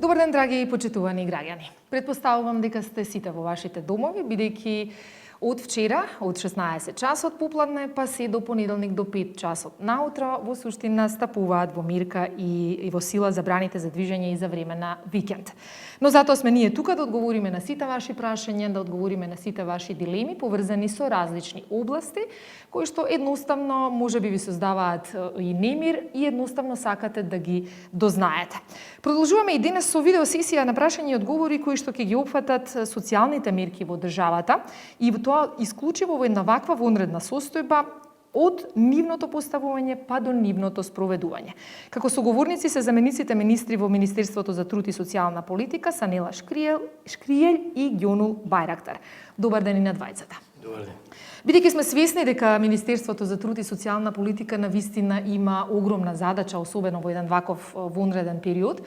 Добар ден, драги и почитувани граѓани. Предпоставувам дека сте сите во вашите домови, бидејќи од вчера, од 16 часот попладне, па се до понеделник до 5 часот наутро, во суштина стапуваат во мирка и во сила забраните за движење и за време на викенд. Но затоа сме ние тука да одговориме на сите ваши прашања, да одговориме на сите ваши дилеми поврзани со различни области, кои што едноставно можеби ви создаваат и немир и едноставно сакате да ги дознаете. Продолжуваме и денес со видеосесија на прашања и одговори кои што ќе ги опфатат социјалните мерки во државата и тоа исклучиво во една ваква вонредна состојба од нивното поставување па до нивното спроведување. Како соговорници се замениците министри во Министерството за труд и социјална политика Санела Шкриел и Ѓонул Бајрактар. Добар ден и на двајцата. Добар ден. Бидејќи сме свесни дека Министерството за труд и социјална политика навистина има огромна задача, особено во еден ваков вонреден период,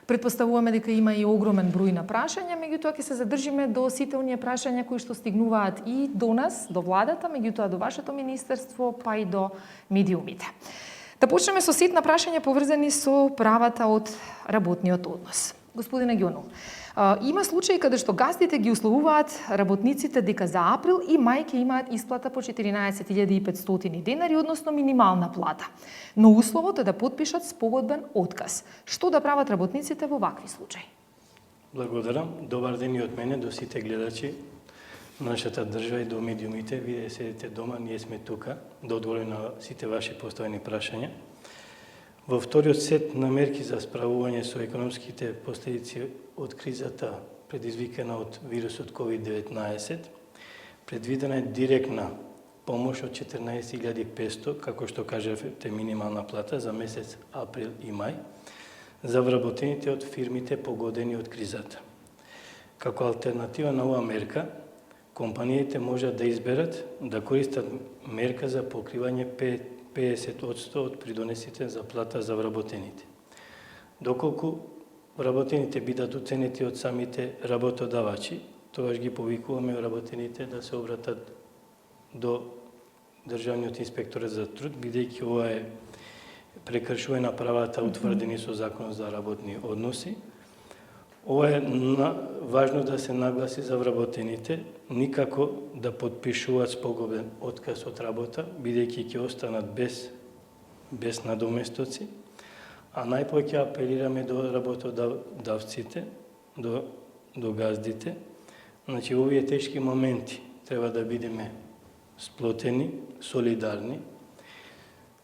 предпоставуваме дека има и огромен број на прашања, меѓутоа ќе се задржиме до сите оние прашања кои што стигнуваат и до нас, до владата, меѓутоа до вашето министерство, па и до медиумите. Да почнеме со сет на прашања поврзани со правата од работниот однос. Господине Ѓонул, има случаи каде што газдите ги условуваат работниците дека за април и мај ќе имаат исплата по 14.500 денари, односно минимална плата. Но условот е да потпишат спогодбен отказ. Што да прават работниците во вакви случаи? Благодарам. Добар ден и од мене до сите гледачи на нашата држава и до медиумите. Вие седите дома, ние сме тука да одговориме на сите ваши поставени прашања. Во вториот сет на мерки за справување со економските последици од кризата предизвикана од вирусот COVID-19, предвидена е директна помош од 14.500, како што кажавте, минимална плата за месец април и мај, за вработените од фирмите погодени од кризата. Како алтернатива на оваа мерка, компаниите можат да изберат да користат мерка за покривање 50% од придонесите за плата за вработените. Доколку вработените бидат оценети од самите работодавачи, тогаш ги повикуваме вработените да се обратат до Државниот инспекторат за труд, бидејќи ова е прекршување на правата утврдени со Законот за работни односи. Ова е важно да се нагласи за вработените, никако да потпишуваат спогодбен отказ од работа, бидејќи ќе останат без надоместоци, а најпоќе апелираме до работодавците, до газдите. Значи, овие тешки моменти треба да бидеме сплотени, солидарни,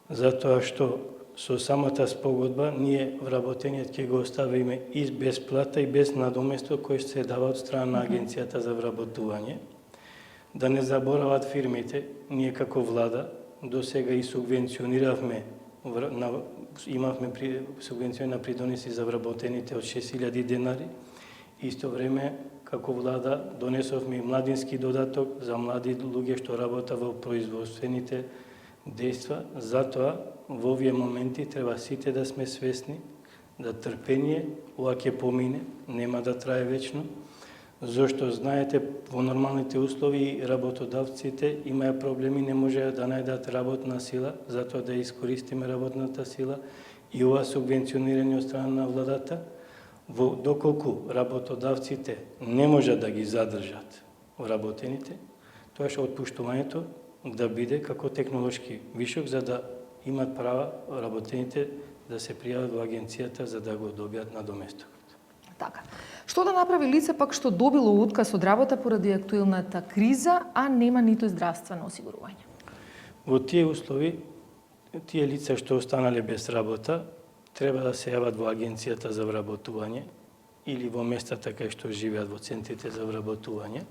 затоа што со самата спогодба ние вработениот ќе го оставиме и без плата и без надоместо кој се дава од страна на Агенцијата за вработување. Да не заборават фирмите, ние како влада до сега и субвенциониравме, имавме субвенционирани придонеси за вработените од 6.000 денари. Исто време, како влада, донесовме и младински додаток за млади луѓе што работат во производствените дејства. Затоа, во овие моменти треба сите да сме свесни да трпение, ова ќе помине, нема да трае вечно, зашто знаете во нормалните услови работодавците имаја проблеми, не можеа да најдат работна сила, затоа да искористиме работната сила и ова субвенционирање од страна на владата, доколку работодавците не можат да ги задржат вработените, тоа што отпуштувањето да биде како технолошки вишок, за да имат права работените да се пријават во агенцијата за да го добијат надоместокот. Така. Што да направи лице пак што добило отказ од работа поради актуелната криза, а нема ниту здравствено осигурување? Во тие услови, тие лица што останале без работа, треба да се јават во агенцијата за вработување или во местата кај што живеат во центрите за вработување.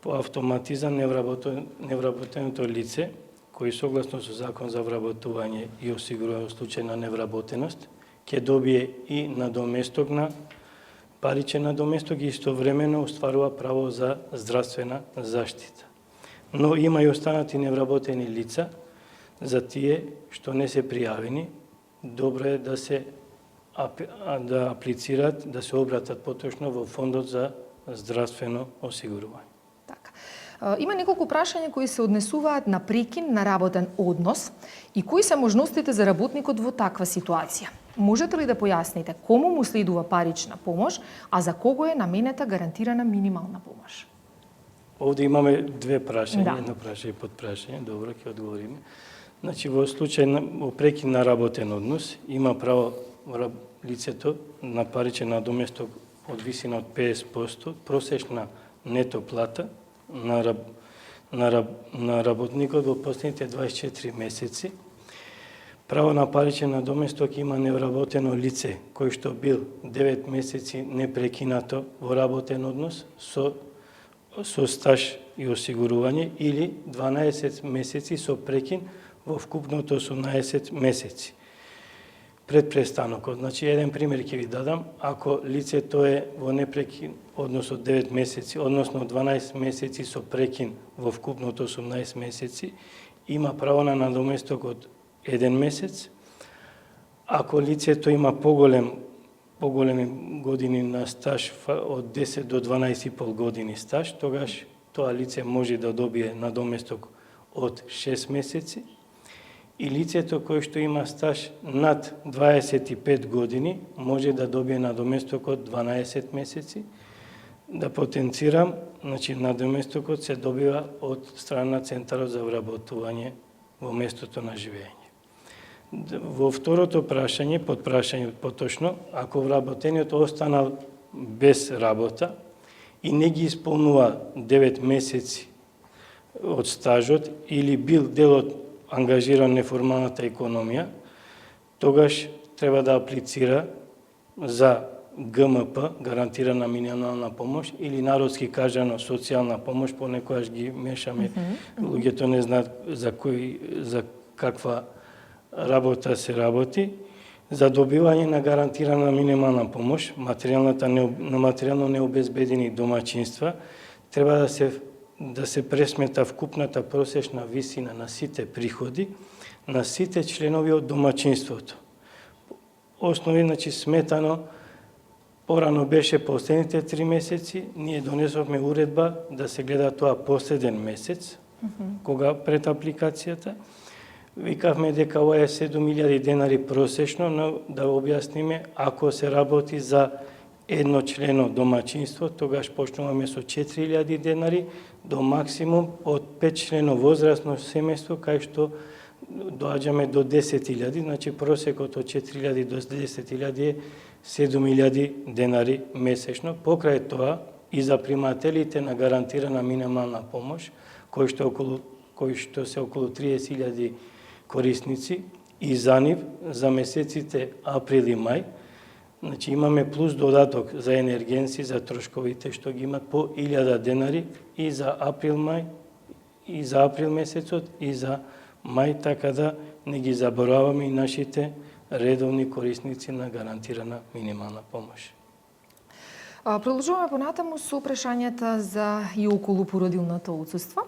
По автоматизам невработеното лице, кој согласно со Закон за вработување и осигурување во случај на невработеност, ќе добие и надоместок на паричен надоместок и истовремено остварува право за здравствена заштита. Но има и останати невработени лица, за тие што не се пријавени, добро е да аплицираат, да се обратат поточно во Фондот за здравствено осигурување. Има неколку прашања кои се однесуваат на прекин на работен однос и кои се можностите за работникот во таква ситуација. Можете ли да појасните кому му следува парична помош, а за кого е наменета гарантирана минимална помош? Овде имаме две прашања, Да. едно прашање и подпрашање, добро, ќе одговориме. Значи, во случај во прекин на работен однос, има право лицето на паричен надоместок од висина од 50% просечна нето плата на работникот во последните 24 месеци. Право на паричен надоместок има невработено лице кој што бил 9 месеци непрекинато во работен однос со стаж и осигурување или 12 месеци со прекин во вкупното 18 месеци. Пред престанокот, значи еден пример ќе ви дадам, ако лицето е во непрекин однос од 9 месеци, односно 12 месеци со прекин во вкупното 18 месеци, има право на надоместок од 1 месец. Ако лицето има поголеми години на стаж од 10 до 12,5 години стаж, тогаш тоа лице може да добие надоместок од 6 месеци. И лицето кој што има стаж над 25 години може да добие надоместокот 12 месеци. Да потенцирам, значи надоместокот се добива од страна Центарот за вработување во местото на живење. Во второто прашање, подпрашање поточно, ако вработениот останал без работа и не ги исполнува 9 месеци од стажот или бил дел од ангажиран неформалната економија, тогаш треба да аплицира за ГМП, гарантирана минимална помош, или народски кажано социјална помош, понекогаш ги мешаме, луѓето не знаат за каква работа се работи, за добивање на гарантирана минимална помош, материјално необезбедени домаќинства, треба да се пресмета вкупната просечна висина на сите приходи на сите членови од домаќинството. Основи, значи, сметано, порано беше последните 3 месеци, ние донесовме уредба да се гледа тоа последен месец, кога пред апликацијата. Викавме дека ова е 7.000 денари просечно, но да објасниме, ако се работи за едно члено домаќинство, тогаш почнуваме со 4.000 денари до максимум од 5 члено возрастно семејство, кај што доаѓаме до 10.000, значи просекот од 4.000 до 10.000 е 7.000 денари месечно. Покрај тоа и за примателите на гарантирана минимална помош, кои што се околу 30.000 корисници, и за нив за месеците април и мај, значи имаме плюс додаток за енергенци, за трошковите што ги имат по 1.000 денари и за април месецот и за мај, така да не ги забораваме и нашите редовни корисници на гарантирана минимална помош. Продолжуваме понатаму со прашањата за и околу породилното отсуство.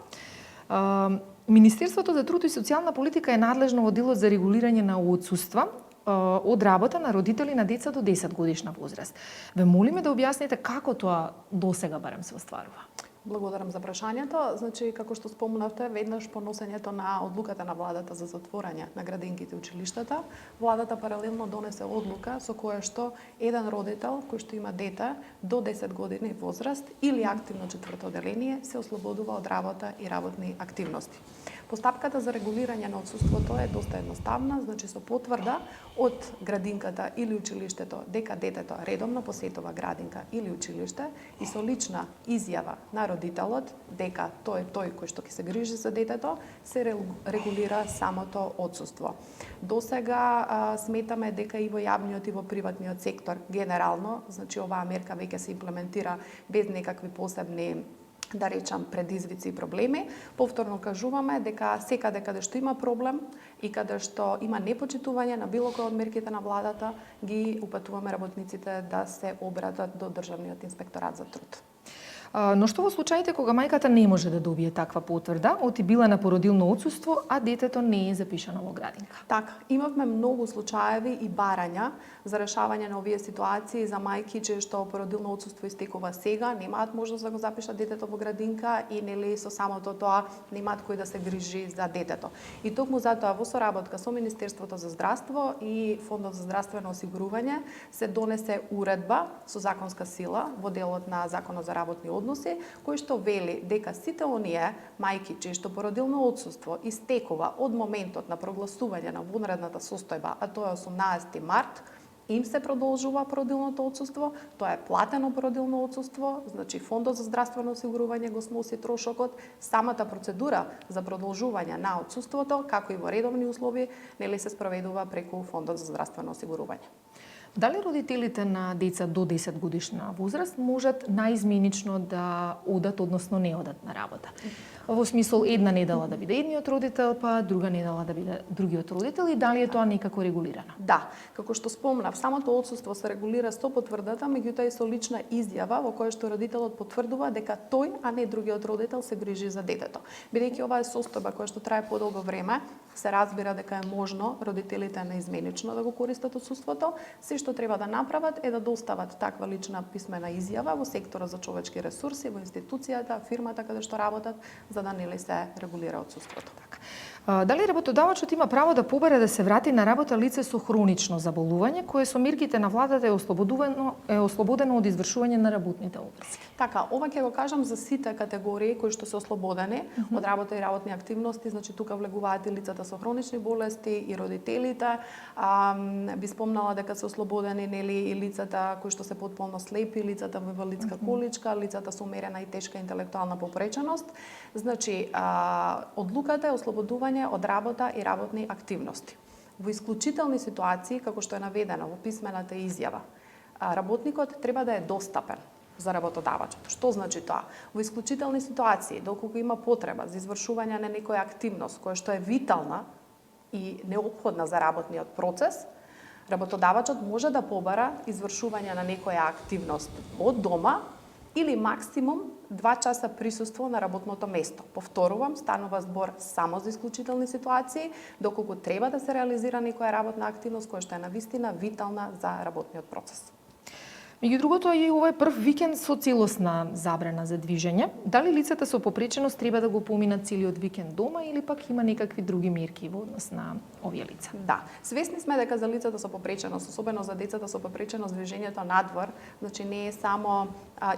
Министерството за труд и социјална политика е надлежно во делот за регулирање на отсуства од работа на родители на деца до 10 годишна возраст. Ве молиме да објасните како тоа досега барем се остварува. Благодарам за прашањето. Значи, како што спомнавте, веднаш по носењето на одлуката на владата за затворање на градинките и училиштата, владата паралелно донесе одлука со која што еден родител кој што има дете до 10 години возраст или активно четврто оделение се ослободува од работа и работни активности. Постапката за регулирање на отсуството е доста едноставна, значи со потврда од градинката или училиштето дека детето редовно посетува градинка или училиште и со лична изјава на родителот дека тој е тој кој што ќе се грижи за детето, се регулира самото отсуство. Досега сметаме дека и во јавниот и во приватниот сектор генерално, значи оваа мерка веќе се имплементира без некакви посебни, да речам, предизвици и проблеми. Повторно кажуваме дека секаде каде што има проблем и каде што има непочитување на било кој од мерките на владата, ги упатуваме работниците да се обратат до Државниот инспекторат за труд. Но што во случаите кога мајката не може да добие таква потврда, оти била на породилно отсуство, а детето не е запишано во градинка? Така, имавме многу случаеви и барања за решавање на овие ситуации за мајки чие што породилно отсуство истекува сега, немаат можност да го запишат детето во градинка и нели со самото тоа немаат кој да се грижи за детето. И токму затоа во соработка со Министерството за здравство и Фондот за здравствено осигурување се донесе уредба со законска сила во делот на Законот за работни односи, кој што вели дека сите оние мајки чие што породилно отсуство истекува од моментот на прогласување на вонредната состојба, а тоа е 18 март, им се продолжува породилното отсуство, тоа е платено породилно отсуство, значи Фондот за здравствено осигурување го сноси трошокот, самата процедура за продолжување на отсуството, како и во редовни услови, нели се спроведува преку Фондот за здравствено осигурување. Дали родителите на деца до 10 годишна возраст можат наизменично да одат, односно не одат на работа? Во смисол една недела да биде едниот родител, па друга недела да биде другиот родител, и дали е тоа некако регулирано? Да, како што спомнав, самото отсуство се регулира со потврдата, меѓутоа и со лична изјава во која што родителот потврдува дека тој, а не другиот родител се грижи за детето. Бидејќи ова е состојба која што трае подолго време, се разбира дека е можно родителите наизменично да го користат отсуството. Се што треба да направат е да достават таква лична писмена изјава во сектора за човечки ресурси, во институцијата, фирмата каде што работат, за да нели се регулира отсуството. Дали работодавачот има право да побере да се врати на работа лице со хронично заболување, кое со мерките на владата е ослободено од извршување на работните обврски? Така, ова ќе го кажам за сите категории кои што се ослободени од работа и работни активности, значи тука влегуваат и лицата со хронични болести и родителите. Би спомнала дека се ослободени нели и лицата кои што се потполно слепи, лицата во инвалидска количка, лицата со умерена и тешка интелектуална попреченост. Значи, одлуката е ослободување од работа и работни активности. Во исклучителни ситуации, како што е наведено во писмената изјава, работникот треба да е достапен за работодавачот. Што значи тоа? Во исклучителни ситуации, доколку има потреба за извршување на некоја активност која што е витална и неопходна за работниот процес, работодавачот може да побара извршување на некоја активност од дома или максимум 2 часа присуство на работното место. Повторувам, станува збор само за исклучителни ситуации, доколку треба да се реализира некоја работна активност која што е навистина витална за работниот процес. Меѓу другото, и ова е прв викенд со целосна забрана за движење. Дали лицата со попреченост треба да го поминат целиот викенд дома или пак има некакви други мерки во однос на овие лица? Да, свесни сме дека за лицата со попреченост, особено за децата со попреченост, движењето надвор, значи не е само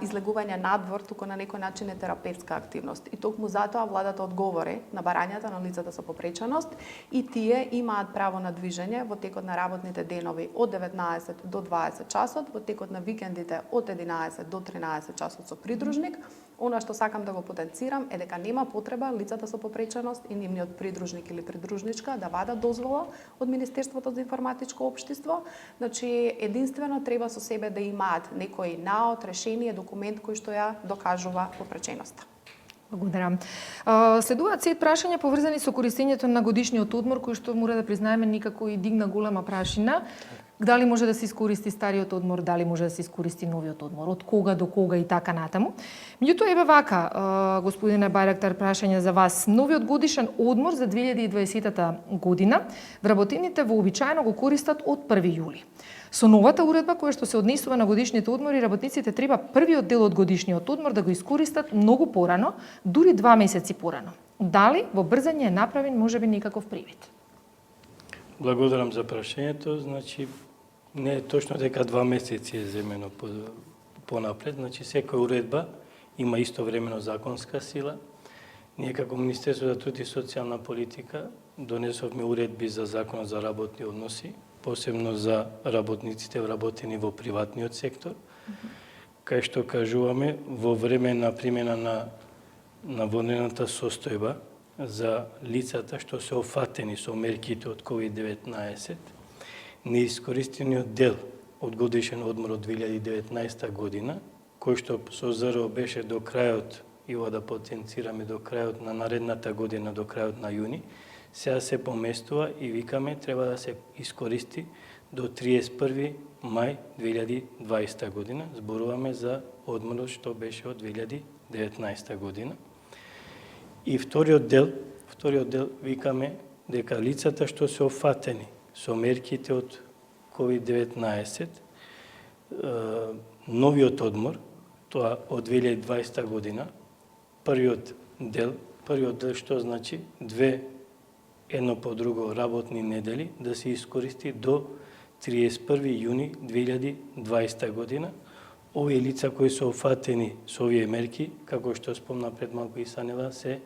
излегување надвор, туку на некој начин е терапевтска активност. И токму затоа владата одговори на барањата на лицата со попреченост и тие имаат право на движење во текот на работните денови од 19 до 20 часот, во текот на викендите од 11 до 13 часот со придружник. Она што сакам да го потенцирам е дека нема потреба лицата со попреченост и нивниот придружник или придружничка да вадат дозвола од Министерството за информатичко општество. Значи, единствено треба со себе да имаат некој наод, решение, документ кој што ја докажува попреченоста. Благодарам. Следуваат сет прашања поврзани со користењето на годишниот одмор, кој што мора да признаеме никако и дигна голема прашина. Дали може да се искористи стариот одмор, дали може да се искористи новиот одмор, од кога до кога и така натаму. Меѓутоа еве вака, господине Бајрактар, прашање за вас. Новиот годишен одмор за 2020 година вработените вообичаено го користат од 1 јули. Со новата уредба која што се однесува на годишните одмори, работниците треба првиот дел од годишниот одмор да го искористат многу порано, дури 2 месеци порано. Дали во брзање е направен можеби некаков привид? Благодарам за прашањето. Значи, не е точно дека 2 месеци е земено понапред. Значи, секоја уредба има истовремено законска сила. Ние како Министерство за труд и социјална политика донесовме уредби за Законот за работни односи, посебно за работниците вработени во приватниот сектор, кај што кажуваме во време на примена на вонредната состојба за лицата што се офатени со мерките од COVID-19, неискористениот дел од годишен одмор од 2019 година, кој што со ЗРО беше до крајот, и ова да потенцираме до крајот на наредната година, до крајот на јуни, сега се поместува и викаме треба да се искористи до 31 мај 2020 година. Зборуваме за одморот што беше од 2019 година. И вториот дел викаме дека лицата што се офатени со мерките од COVID-19, новиот одмор, тоа од 2020 година, првиот дел што значи едно по друго работни недели да се искористи до 31 јуни 2020 година. Овие лица кои се офатени со овие мерки, како што спомна пред малку и Санела, се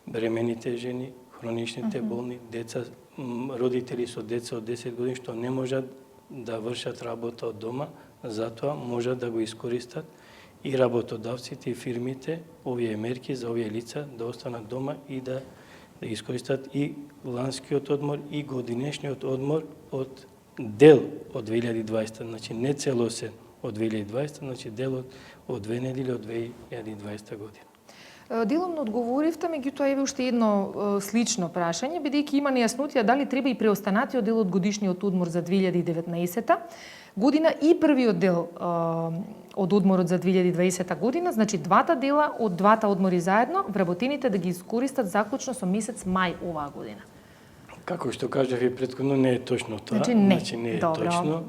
бремените жени, хроничните болни, деца, родители со деца од 10 години што не можат да вршат работа од дома, затоа можат да го искористат и работодавците и фирмите овие мерки за овие лица да останат дома и да искористат и ланскиот одмор и годинешниот одмор од дел од 2020, значи не целосен од 2020, значи дел од 2 недели од 2020 година. Деломно одговоривте, меѓутоа еве уште едно слично прашање, бидејќи има нејаснотија дали треба и преостанатиот дел од годишниот одмор за 2019 година и првиот дел од одморот за 2020 година, значи двата дела од двата одмори заедно, вработените да ги искористат заклучно со месец мај оваа година. Како што кажав и претходно, не е точно тоа. Значи не е Добро. точно.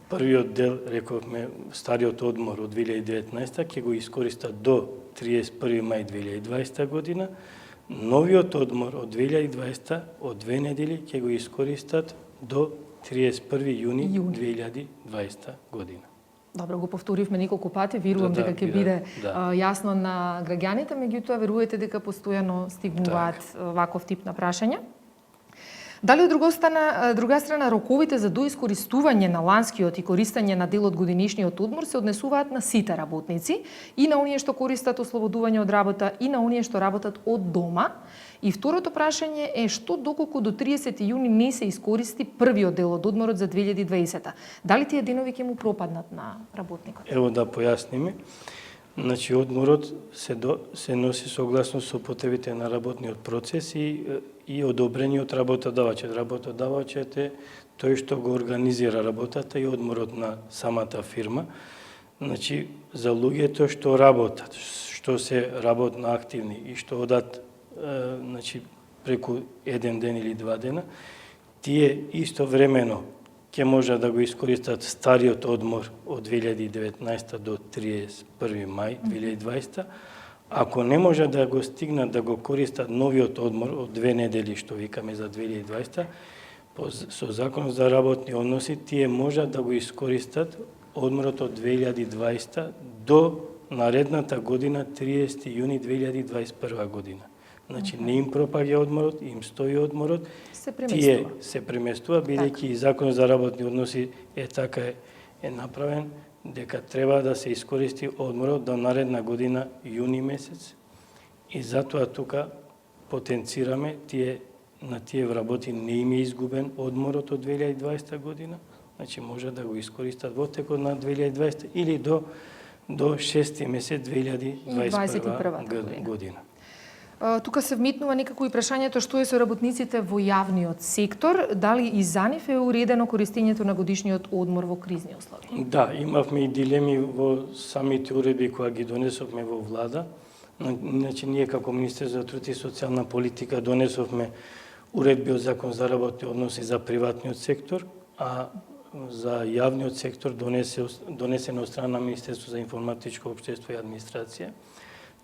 Првиот дел, рековме, стариот одмор од 2019 ќе го искористат до 31 мај 2020 година. Новиот одмор од 2020 од 2 недели ќе го искористат до 31 јуни 2020 година. Добро, го повторивме неколку пати, верувам дека ќе биде јасно на граѓаните, меѓутоа верувате дека постојано стигнуваат ваков тип на прашања. Дали од друга страна роковите за доискористување на ланскиот и користење на дел од годинишниот одмор се однесуваат на сите работници, и на оние што користат ослободување од работа и на оние што работат од дома? И второто прашање е што доколку до 30 јуни не се искористи првиот дел од одморот за 2020? Дали тие денови ќе му пропаднат на работникот? Ево да појасниме. Значи, одморот се носи согласно со потребите на работниот процес и одобрени од работодавачот. Работодавачот е тој што го организира работата и одморот на самата фирма. Значи, за луѓето што работат, што се работно активни и што одат преку еден ден или 2 дена, тие истовремено ќе можат да го искористат стариот одмор од 2019 до 31 мај 2020. Ако не можат да го стигнат да го користат новиот одмор од 2 недели, што викаме за 2020, со Закон за работни односи, тие можат да го искористат одморот од 2020 до наредната година, 30 јуни 2021 година. Значи, не им пропаѓа одморот, им стои одморот, тие се преместува, бидејќи и Закон за работни односи е така е направен, дека треба да се искористи одморот до наредна година, јуни месец, и затоа тука потенцираме на тие вработени не им е изгубен одморот од 2020 година, значи може да го искористат во текот на 2020 или до 6 месец 2021 година. Тука се вметнува некако и прашањето што е со работниците во јавниот сектор, дали и за нив е уредено користењето на годишниот одмор во кризни услови? Да, имавме и дилеми во самите уредби кои ги донесовме во влада. Значи, ние како Министерство за труд и социјална политика донесовме уредби од Закон за работни односи за приватниот сектор, а за јавниот сектор донесено од страна на Министерство за информатичко општество и администрација.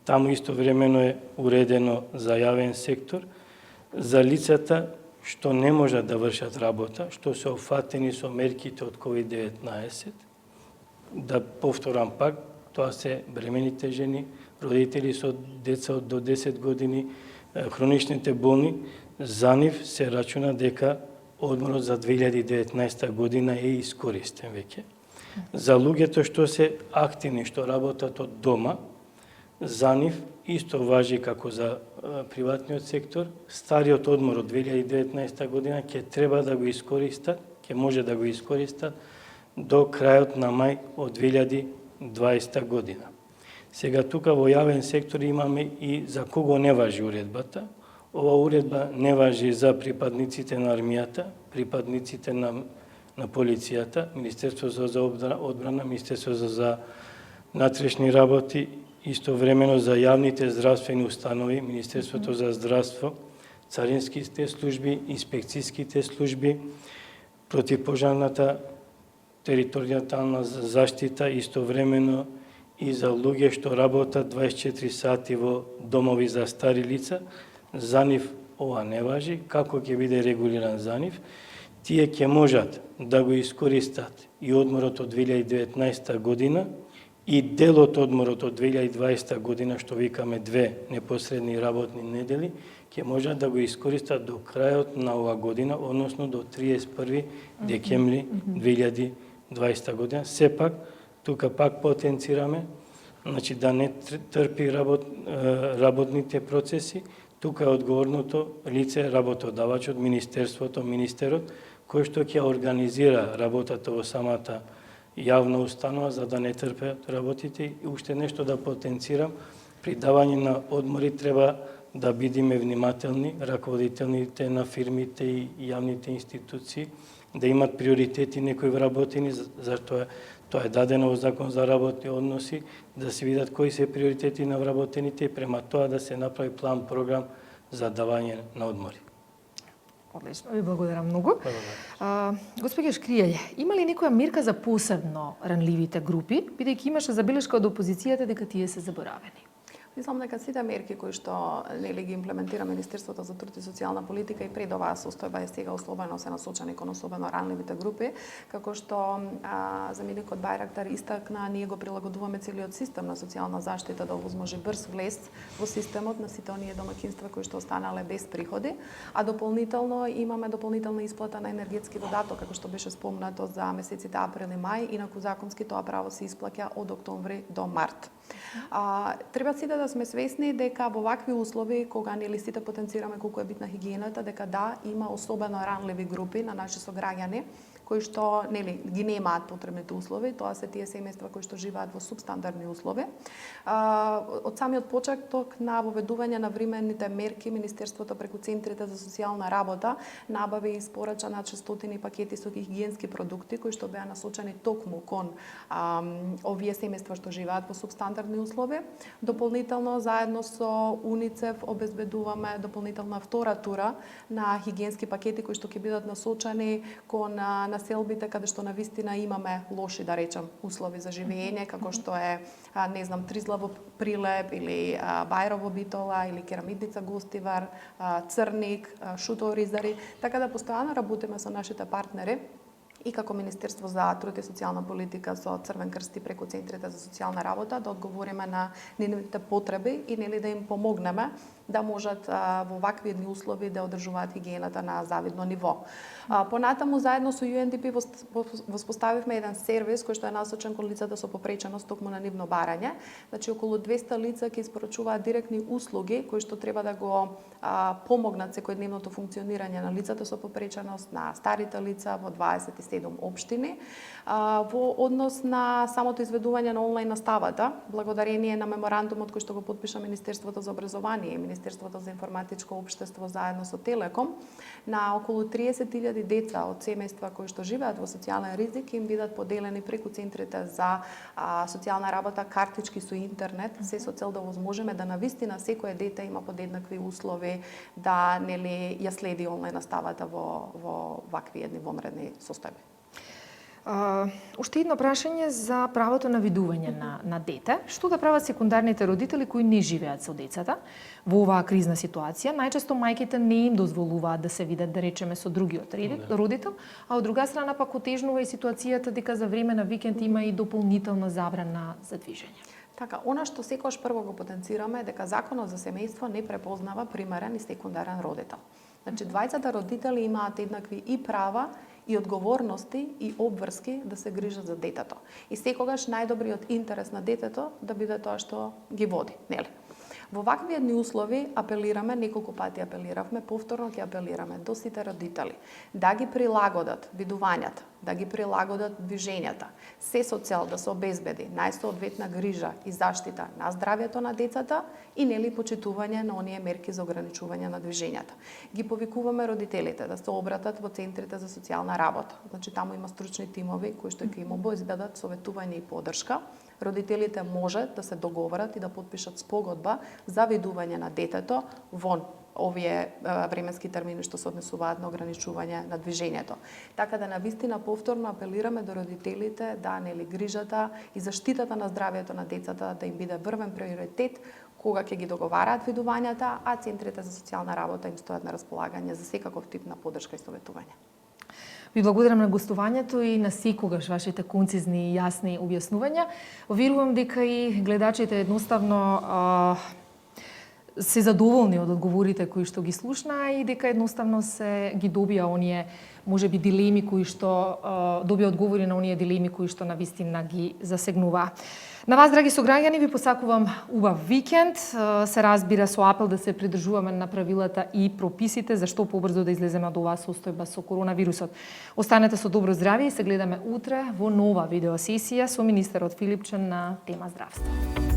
Таму истовремено е уредено за јавен сектор, за лицата што не можат да вршат работа, што се офатени со мерките од COVID-19. Да повторам пак, тоа се бремените жени, родители со деца до 10 години, хроничните болни. За нив се рачуна дека одморот за 2019 година е искористен веќе. За луѓето што се активни, што работат од дома, за нив исто важи како за приватниот сектор. Стариот одмор од 2019 година ќе треба да го искористат, ќе може да го искористат до крајот на мај од 2020 година. Сега тука во јавен сектор имаме и за кого не важи уредбата. Ова уредба не важи за припадниците на армијата, припадниците на на полицијата, Министерството за одбрана, Министерството за внатрешни работи, истовремено за јавните здравствени установи, Министерството за здравство, царинските служби, инспекцијските служби, противпожарната територијална заштита, истовремено и за луѓе што работат 24 сати во домови за стари лица. За нив ова не важи, како ќе биде регулиран за нив. Тие ќе можат да го искористат и одморот од 2019 година и дел од одморот од 2020 година, што викаме 2 непосредни работни недели, ќе можат да го искористат до крајот на ова година, односно до 31 декември 2020 година. Сепак, тука пак потенцираме, значи да не трпи работните процеси, тука е одговорното лице, работодавачот, министерството, министерот, кој што ќе организира работата во самата јавна установа за да не трпеат работите. И уште нешто да потенцирам, при давање на одмори треба да бидеме внимателни, раководителите на фирмите и јавните институции, да имат приоритети некои вработени, зашто тоа е дадено во Закон за работни односи, да се видат кои се приоритети на вработените и према тоа да се направи план, програм за давање на одмори. Одлично, ви благодарам многу. Господи Шкријање, има ли некоја мирка за посебно ранливите групи, бидејќи имаше забелешка од опозицијата дека тие се заборавени? Мислам дека сите мерки кои што нели ги имплементира Министерството за труд и социјална политика и пред оваа состојба е сега особено се насочени кон особено ранливите групи, како што заменикот Бајрактар истакна, ние го прилагодуваме целиот систем на социјална заштита да овозможи брз влез во системот на сите оние домаќинства кои што останале без приходи, а дополнително имаме дополнителна исплата на енергетски додаток, како што беше спомнато за месеците април и мај, инаку законски тоа право се исплаќа од октомври до март. Треба сите да сме свесни дека во вакви услови, кога нели сите потенцираме колку е битна хигиената, дека да, има особено ранливи групи на наши сограѓани, кои што нели ги немаат потребните услови, тоа се тие семејства кои што живеат во субстандардни услови. Од самиот почеток на воведување на временните мерки, Министерството преку центрите за социјална работа набави и испорача над 600 пакети со хигиенски продукти кои што беа насочени токму кон овие семејства што живеат во субстандардни услови. Дополнително заедно со УНИЦЕФ обезбедуваме дополнителна втора тура на хигиенски пакети кои што ќе бидат насочени кон населбите каде што навистина имаме лоши, да речем, услови за живење, како што е, не знам, Тризлаво Прилеп или Бајрово Битола или Керамидница Гостивар, Црник, Шутово Ризари, така да постојано работиме со нашите партнери и како Министерство за труд и социјална политика со Црвен крст и преку центрите за социјална работа да одговориме на нивните потреби и нели да им помогнеме да можат во вакви едни услови да одржуваат хигиената на завидно ниво. Понатаму заедно со UNDP воспоставивме еден сервис кој што е насочен кон лицата со попреченост токму на нивно барање. Значи околу 200 лица ќе испорачуваат директни услуги кои што треба да го помогнат секојдневното функционирање на лицата со попреченост, на старите лица во 27 општини. Во однос на самото изведување на онлайн наставата, благодарение на меморандумот кој што го потпиша Министерството за образование и Министерството за информатичко општество заедно со Телеком, на околу 30.000 деца од семејства кои што живеат во социјален ризик им бидат поделени преку центрите за социјална работа картички со интернет, се со цел да возможиме да навистина секое дете има подеднакви услови да нели ја следи онлайн наставата во вакви едни вонредни состојби. Уште едно прашање за правото на видување на дете. Што да прават секундарните родители кои не живеат со децата во оваа кризна ситуација? Најчесто мајките не им дозволуваат да се видат, да речеме, со другиот родител, а од друга страна пак отежнува и ситуацијата дека за време на викенд има и дополнителна забрана за движење. Така, она што секогаш прво го потенцираме е дека Законот за семејство не препознава примерен и секундарен родител. Значи, двајцата родители имаат еднакви и права, и одговорности и обврски да се грижат за детето. И секогаш најдобриот интерес на детето да биде тоа што ги води, нели? Во вакви едни услови апелираме, неколку пати апелиравме, повторно ќе апелираме до сите родители да ги прилагодат видувањата да ги прилагодат движењата, се со цел да се обезбеди најсоодветна грижа и заштита на здравјето на децата и нели почитување на оние мерки за ограничување на движењата. Ги повикуваме родителите да се обратат во центрите за социјална работа. Значи таму има стручни тимови кои што ќе им обезбедат советување и поддршка. Родителите може да се договорат и да потпишат спогодба за ведување на детето вон овие временски термини што се однесуваат на ограничување на движењето. Така да навистина повторно апелираме до родителите да нели грижата и заштитата на здравјето на децата да им биде врвен приоритет кога ќе ги договараат ведувањата, а центрите за социјална работа им стојат на располагање за секаков тип на поддршка и советување. Ви благодарам на гостувањето и на секогаш вашите концизни и јасни објаснувања. Верувам дека и гледачите едноставно се задоволни од одговорите кои што ги слушнаа и дека едноставно се ги добија оние можеби дилеми кои што добија одговори на оние дилеми кои што навистина ги засегнуваа. На вас, драги сограѓани, ви посакувам убав викенд. Се разбира со апел да се придржуваме на правилата и прописите за што побрзо да излеземе од оваа состојба со коронавирусот. Останете со добро здравје и се гледаме утре во нова видеосесија со министерот Филипчен на тема здравство.